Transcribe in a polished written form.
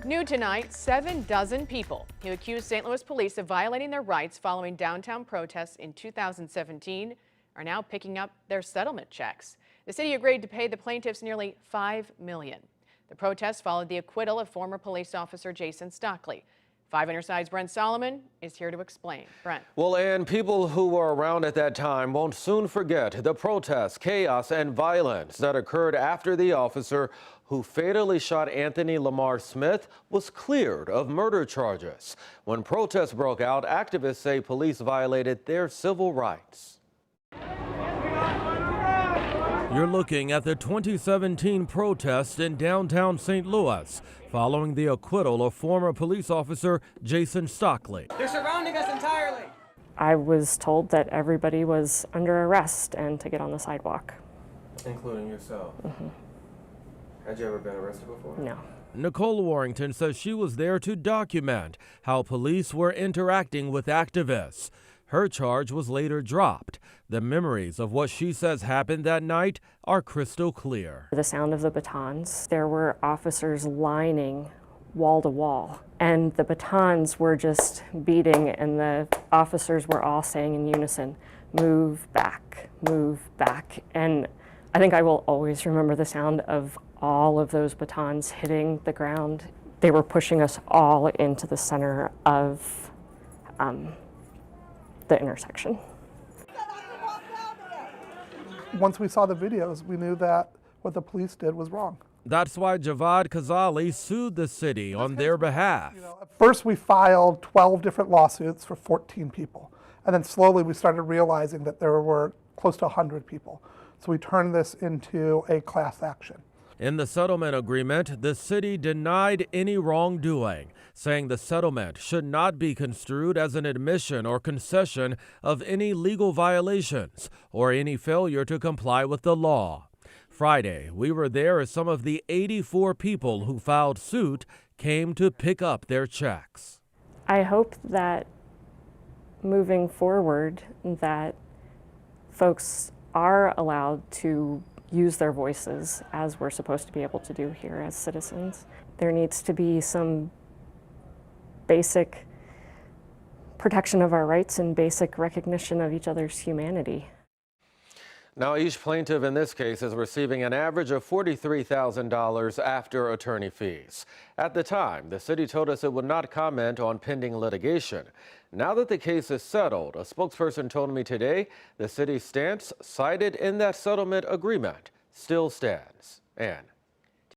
New tonight, 7 dozen people who accused St. Louis police of violating their rights following downtown protests in 2017 are now picking up their settlement checks. The city agreed to pay the plaintiffs nearly $5 million. The protests followed the acquittal of former police officer Jason Stockley. 5 Interside's Brent Solomon is here to explain. Brent. Well, and people who were around at that time won't soon forget the protests, chaos, and violence that occurred after the officer who fatally shot Anthony Lamar Smith was cleared of murder charges. When protests broke out, activists say police violated their civil rights. You're looking at the 2017 protest in downtown St. Louis following the acquittal of former police officer Jason Stockley. They're surrounding us entirely. I was told that everybody was under arrest and to get on the sidewalk. Including yourself? Mm-hmm. Had you ever been arrested before? No. Nicole Warrington says she was there to document how police were interacting with activists. Her charge was later dropped. The memories of what she says happened that night are crystal clear. The sound of the batons. There were officers lining wall to wall, and the batons were just beating, and the officers were all saying in unison, "Move back, move back." And I think I will always remember the sound of all of those batons hitting the ground. They were pushing us all into the center of the intersection. Once we saw the videos, we knew that what the police did was wrong. That's why Javad Khazali sued the city on their behalf. At first we filed 12 different lawsuits for 14 people. And then slowly we started realizing that there were close to 100 people. So we turned this into a class action. In the settlement agreement, the city denied any wrongdoing, saying the settlement should not be construed as an admission or concession of any legal violations or any failure to comply with the law. Friday, we were there as some of the 84 people who filed suit came to pick up their checks. I hope that moving forward that folks are allowed to use their voices as we're supposed to be able to do here as citizens. There needs to be some basic protection of our rights and basic recognition of each other's humanity. Now, each plaintiff in this case is receiving an average of $43,000 after attorney fees. At the time, the city told us it would not comment on pending litigation. Now that the case is settled, a spokesperson told me today the city's stance cited in that settlement agreement still stands. Ann.